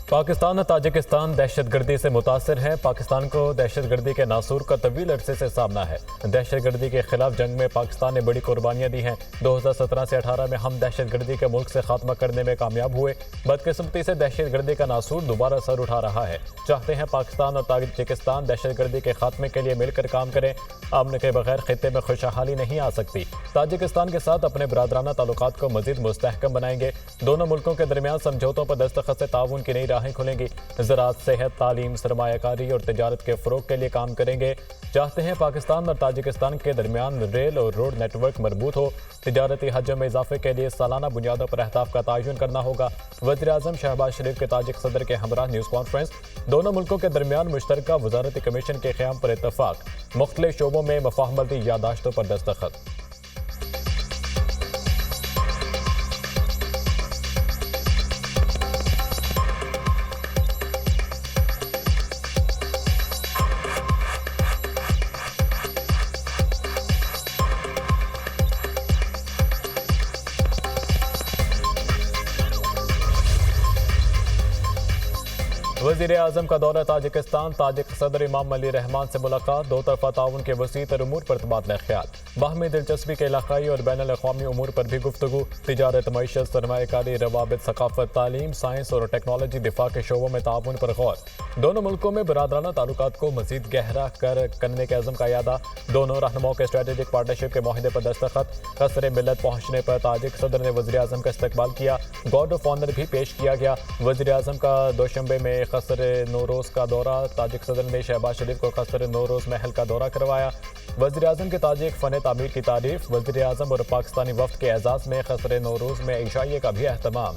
पाकिस्तान और ताजिकिस्तान दहशतगर्दी से मुतासिर है। पाकिस्तान को दहशतगर्दी के नासूर का तवील अरसे से सामना है। दहशतगर्दी के खिलाफ जंग में पाकिस्तान ने बड़ी कुर्बानियां दी हैं। 2017 से 18 में हम दहशतगर्दी के मुल्क से खात्मा करने में कामयाब हुए। बदकिस्मती से दहशतगर्दी का नासूर दोबारा सर उठा रहा है। चाहते हैं पाकिस्तान और ताजिकिस्तान दहशतगर्दी के खात्मे के लिए मिलकर काम करें। अमन के बगैर खित्ते में खुशहाली नहीं आ सकती। ताजिकिस्तान के साथ अपने बरादराना ताल्लुकात को मजीद मुस्तहकम बनाएंगे। दोनों मुल्कों के दरमियान समझौतों पर दस्तखत से ताउन की नई राहें खुलेंगी। ज़राअत, सेहत, तालीम, सरमायाकारी और तिजारत के फ़रोग के लिए काम करेंगे। चाहते हैं पाकिस्तान और ताजिकिस्तान के दरमियान रेल और रोड नेटवर्क मजबूत हो। तिजारती हजम में इजाफे के लिए सालाना बुनियादों पर अहदाफ का तयन करना होगा। वज़ीर-ए-आज़म शहबाज शरीफ के ताजिक सदर के हमरा न्यूज़ कॉन्फ्रेंस। दोनों मुल्कों के दरमियान मुश्तरका वज़ारती कमीशन के क़याम पर इत्तफाक। मुख्तलिफ शोबों में मफाहमती यादाश्तों पर दस्तखत। वज़ीर-ए-आज़म का दौरा ताजिकिस्तान। ताजिक सदर इमाम अली रहमान से मुलाकात। दो तरफा ताउन के वसी तर उमूर पर तबादला ख्याल। बाहमी दिलचस्पी के इलाकाई और बैनुल अक़वामी उमूर पर भी गुफ्तगू। तिजारत, मईशत, सरमायाकारी, रवाबित, सकाफत, तालीम, साइंस और टेक्नोलॉजी, दिफा के शोबों में ताउन पर गौर। दोनों मुल्कों में बरादराना ताल्लुकात को मजीद गहरा करने के अज़म का यादा। दोनों रहनुमाओं के स्ट्रेटेजिक पार्टनरशिप के माहिदे पर दस्तखत। कसर मिलत पहुंचने पर ताजिक सदर ने वज़ीर-ए-आज़म का इस्तकबाल किया। गार्ड ऑफ ऑनर भी पेश किया गया। वज़ीर-ए-आज़म का दोशंबे में कसर नौरोज़ का दौरा। ताजिक सदर ने शहबाज शरीफ को कसर नौरोज़ महल का दौरा करवाया। वज़ीर-ए-आज़म के ताजिक फ़न तामीर की तारीफ। वज़ीर-ए-आज़म और पाकिस्तानी वफ़द के एजाज़ में कसर नौरोज़ में इशाइये का भी अहतमाम।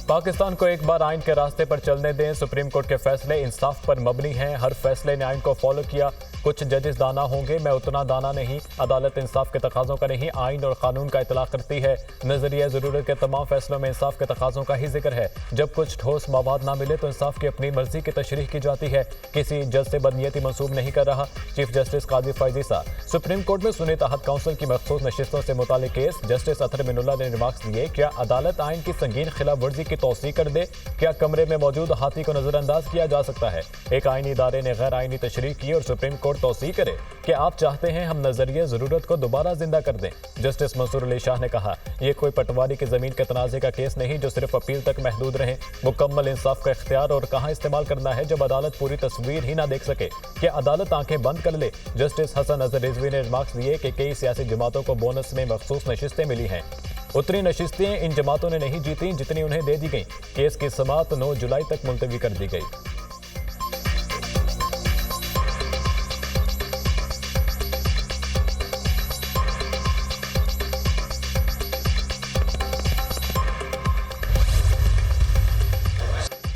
पाकिस्तान को एक बार आइन के रास्ते पर चलने दें। सुप्रीम कोर्ट के फैसले इंसाफ पर मबनी हैं। हर फैसले ने आइन को फॉलो किया। कुछ जजेस दाना होंगे, मैं उतना दाना नहीं। अदालत इंसाफ के तकाज़ों का नहीं, आइन और कानून का इतलाक़ करती है। नजरिया ज़रूरत के तमाम फैसलों में इंसाफ के तकाज़ों का ही जिक्र है। जब कुछ ठोस मवाद ना मिले तो इंसाफ की अपनी मर्जी की तशरीह की जाती है। किसी जज से बदनीयती मंसूब नहीं कर रहा। चीफ जस्टिस काजी फैज़ीसा। सुप्रीम कोर्ट में सुनी तहत काउंसिल की मखसूस नशिस्तों से मुतालिक केस। जस्टिस अतहर मिनुल्लाह ने रिमार्क्स दिए, क्या अदालत आइन की संगीन खिलाफ वर्जी की तौसीक कर दे? क्या कमरे में मौजूद हाथी को नजरअंदाज किया जा सकता है? एक आइनी इदारे ने गैर आइनी तशरीह की और सुप्रीम कोर्ट तौसीक करे कि आप चाहते हैं हम नजरिए जरूरत को दोबारा जिंदा कर दें। जस्टिस मंसूर अली शाह ने कहा, यह कोई पटवारी की जमीन के तनाजे का केस नहीं जो सिर्फ अपील तक महदूद रहे। मुकम्मल इंसाफ का इख्तियार और कहां इस्तेमाल करना है जब अदालत पूरी तस्वीर ही ना देख सके। क्या अदालत आंखें बंद कर ले? जस्टिस हसन अजहर रिजवी ने रिमार्क्स दिए कि कई सियासी जमातों को बोनस में मखसूस नशिस्तें मिली हैं। उतनी नशिस्तें इन जमातों ने नहीं जीती जितनी उन्हें दे दी गई। केस की समाअत 9 जुलाई तक मुलतवी कर दी गई।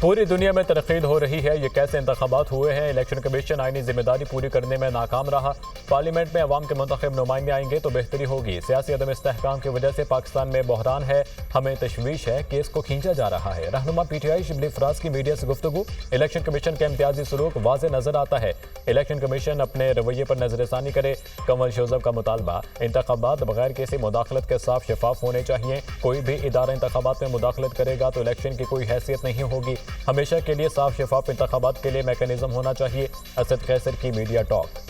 पूरी दुनिया में तनकीद हो रही है, ये कैसे इंतखाबात हुए हैं। इलेक्शन कमीशन आईनी जिम्मेदारी पूरी करने में नाकाम रहा। पार्लियामेंट में अवाम के मुंतखब नुमाइंदे आएंगे तो बेहतरी होगी। सियासी अदम इस्तेहकाम की वजह से पाकिस्तान में बहरान है। हमें तशवीश है कि इसको खींचा जा रहा है। रहनुमा PTI शिबली फराज की मीडिया से गुफ्तगू। इलेक्शन कमीशन का इम्तियाजी सलूक वाज़े नजर आता है। इलेक्शन कमीशन अपने रवैये पर नजरसानी करे। कंवल शोजब का मुतालबा, इंतखाबात बगैर किसी मुदाखलत के साफ शफाफ होने चाहिए। कोई भी इदारा इंतखाबात में मुदाखलत करेगा तो इलेक्शन की कोई हैसियत नहीं होगी। हमेशा के लिए साफ शफाफ इंतखाबात के लिए मैकेनिज्म होना चाहिए। असद कैसर की मीडिया टॉक।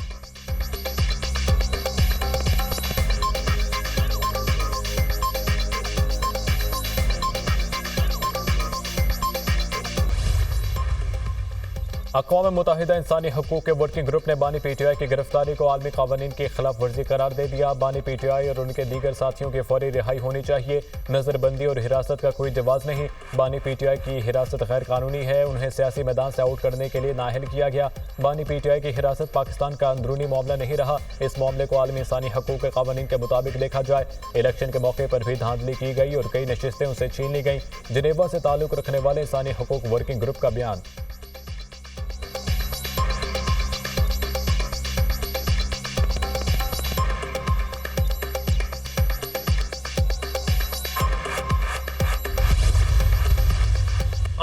अक़वाम मुत्तहिदा इंसानी हकूक़ के वर्किंग ग्रुप ने बानी PTI की गिरफ्तारी को आलमी क़वानीन की खिलाफ वर्जी करार दे दिया। बानी PTI और उनके दीगर साथियों की फौरी रिहाई होनी चाहिए। नज़रबंदी और हिरासत का कोई जवाज़ नहीं। बानी PTI की हिरासत गैर कानूनी है। उन्हें सियासी मैदान से आउट करने के लिए नाअहल किया गया। बानी PTI की हिरासत पाकिस्तान का अंदरूनी मामला नहीं रहा। इस मामले को आलमी इंसानी हकूक़ के क़वानीन के मुताबिक देखा जाए। इलेक्शन के मौके पर भी धांधली की गई और कई नशिस्तें उनसे छीन ली गईं। जिनेवा से ताल्लुक़ रखने वाले इंसानी हकूक़ वर्किंग ग्रुप का बयान।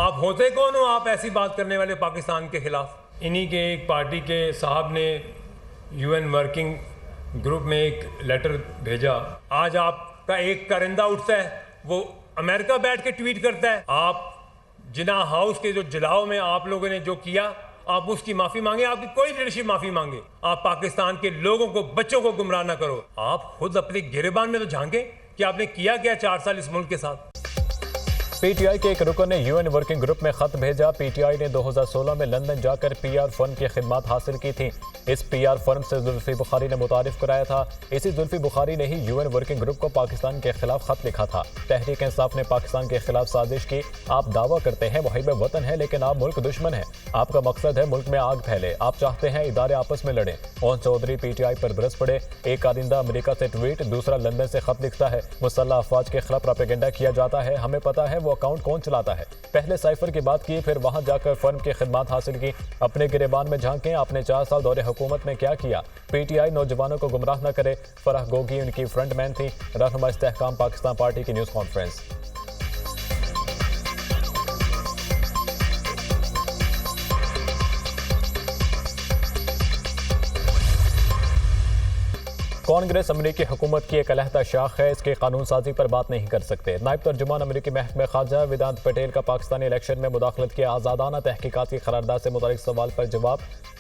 आप होते कौन हो, आप ऐसी बात करने वाले पाकिस्तान के खिलाफ? इन्हीं के एक पार्टी के साहब ने यूएन वर्किंग ग्रुप में एक लेटर भेजा। आज आपका एक करिंदा उठता है, वो अमेरिका बैठ के ट्वीट करता है। आप जिना हाउस के जो जलाओ में आप लोगों ने जो किया, आप उसकी माफी मांगे। आपकी कोई लीडरशिप माफी मांगे। आप पाकिस्तान के लोगों को, बच्चों को गुमराह ना करो। आप खुद अपने गिरेबान में तो झांके कि आपने किया क्या 4 साल इस मुल्क के साथ। पीटीआई के एक रुकन ने यूएन वर्किंग ग्रुप में खत भेजा। पीटीआई ने 2016 में लंदन जाकर पीआर फर्म की खिदमत हासिल की थी। इस पीआर फर्म से जुल्फी बुखारी ने मुतारिफ कराया था। इसी जुल्फी बुखारी ने ही यूएन वर्किंग ग्रुप को पाकिस्तान के खिलाफ खत लिखा था। तहरीक इंसाफ ने पाकिस्तान के खिलाफ साजिश की। आप दावा करते हैं मुहिब वतन है, लेकिन आप मुल्क दुश्मन है। आपका मकसद है मुल्क में आग फैले। आप चाहते हैं इदारे आपस में लड़े। ओन चौधरी पीटीआई पर बरस पड़े। एक कारिंदा अमेरिका से ट्वीट, दूसरा लंदन से खत लिखता है। मुसल्लह अफवाज के खिलाफ प्रोपेगेंडा किया जाता है। हमें पता है वो अकाउंट कौन चलाता है। पहले साइफर की बात की, फिर वहां जाकर फर्म की खिदमत हासिल की। अपने गिरेबान में झांकें। आपने 4 साल दौरे हुकूमत में क्या किया? पीटीआई नौजवानों को गुमराह न करे। फराह गोगी उनकी फ्रंटमैन थी। रहनुमा इस्तेहकाम पाकिस्तान पार्टी की न्यूज़ कॉन्फ्रेंस। कांग्रेस अमरीकी हुकूमत की एक अलहदा शाख है, इसकी कानून साजी पर बात नहीं कर सकते। नायब तर्जुमान अमरीकी महकमा खारजा वेदांत पटेल का पाकिस्तानी इलेक्शन में मुदाखलत की आज़ादाना तहकीकात की करारदाद से मुताल्लिक सवाल पर जवाब।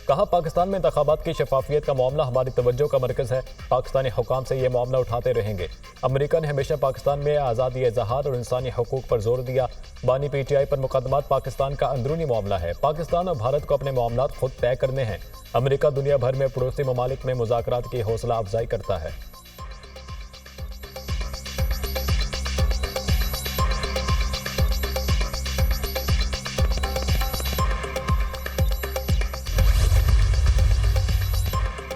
कहा, पाकिस्तान में इंतखाबात की शफाफियत का मामला हमारी तवज्जो का मरकज़ है। पाकिस्तानी हुकाम से यह मामला उठाते रहेंगे। अमरीका ने हमेशा पाकिस्तान में आज़ादी इज़हार और इंसानी हकूक़ पर जोर दिया। बानी पीटीआई पर मुकदमात पाकिस्तान का अंदरूनी मामला है। पाकिस्तान और भारत को अपने मामलात खुद तय करने हैं। अमरीका दुनिया भर में पड़ोसी ममालिक में मुज़ाकरात की हौसला अफजाई करता है।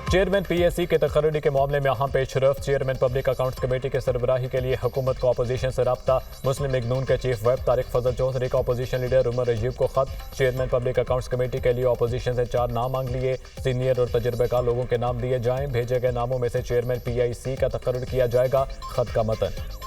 चेयरमैन पीएससी के तकर्री के मामले में अहम पेशरफ। चेयरमैन पब्लिक अकाउंट्स कमेटी के सरबराही के लिए हुकूमत को अपोजिशन से रब्ता। मुस्लिम लीग नून के चीफ व्हिप तारिक फजल चौधरी का अपोजिशन लीडर उमर रजीब को खत। चेयरमैन पब्लिक अकाउंट्स कमेटी के लिए अपोजिशन से 4 नाम मांग लिए। सीनियर और तजुर्बेकार लोगों के नाम दिए जाएं। भेजे गए नामों में से चेयरमैन पीआईसी का तकर्री किया जाएगा। खत का मतन।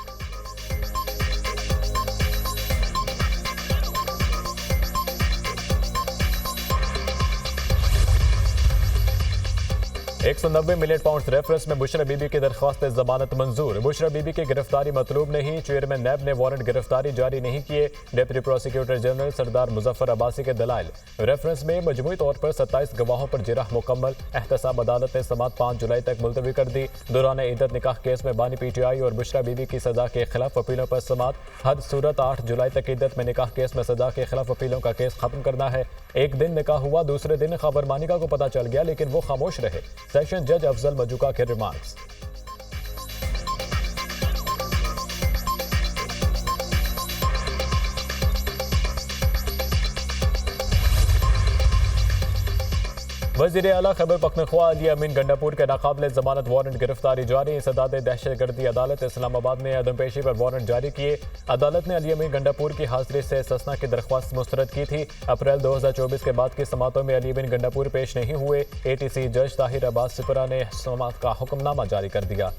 £190 मिलियन रेफरेंस में बुशरा बीबी की दरख्वास्त जमानत मंजूर। बुशरा बीबी की गिरफ्तारी मतलूब नहीं। चेयरमैन नैब ने वारंट गिरफ्तारी जारी नहीं किए। डिप्टी प्रोसिक्यूटर जनरल सरदार मुजफ्फर अब्बासी के दलाइल। रेफरेंस में मजमूई तौर पर 27 गवाहों पर जिरह मुकम्मल। एहतसाब अदालत ने समात 5 जुलाई तक मुलतवी कर दी। दौरान इद्दत निकाह केस में बानी पीटीआई और बुशरा बीबी की सजा के खिलाफ अपीलों पर समात। हर सूरत 8 जुलाई तक इद्दत में निकाह केस में सजा के खिलाफ अपीलों का केस खत्म करना है। एक दिन निकाह हुआ, दूसरे दिन खबर मानिका को पता चल गया, लेकिन वो खामोश रहे। सेशन जज अफजल मजूका के रिमार्क्स। वज़ीर आला खैबर पख्तूनख्वा अली अमीन गंडापुर के नाकाबिल जमानत वारंट गिरफ्तारी जारी। सदाद दहशतगर्दी अदालत इस्लामाबाद ने अदमपेशी पर वारंट जारी किए। अदालत ने अली अमीन गंडापुर की हाजिरी से ससना की दरख्वास्त मुस्तरद की थी। अप्रैल 2024 के बाद की समातों में अली अमीन गंडापुर पेश नहीं हुए। एटीसी जज ताहिर अब्बास सिपरा ने समात का हुक्मनामा जारी कर दिया।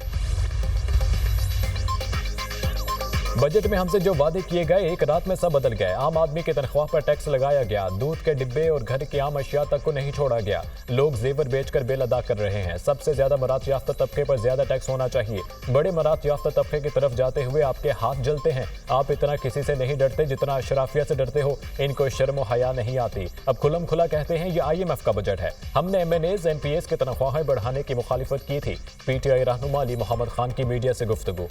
बजट में हमसे जो वादे किए गए एक रात में सब बदल गए। आम आदमी की तनख्वाह पर टैक्स लगाया गया। दूध के डिब्बे और घर की आम अशिया तक को नहीं छोड़ा गया। लोग जेवर बेचकर बिल अदा कर रहे हैं। सबसे ज्यादा मरात याफ्ता तबके पर ज्यादा टैक्स होना चाहिए। बड़े मरात याफ्ता तबके की तरफ जाते हुए आपके हाथ जलते हैं। आप इतना किसी से नहीं डरते जितना अशराफिया से डरते हो। इनको शर्म हया नहीं आती। अब खुलम खुला कहते हैं ये IMF का बजट है। हमने MNAs MPs की तनख्वाहें बढ़ाने की मुखालिफत की थी। PTI रहनुमा अली मोहम्मद खान की मीडिया से गुफ्तगू।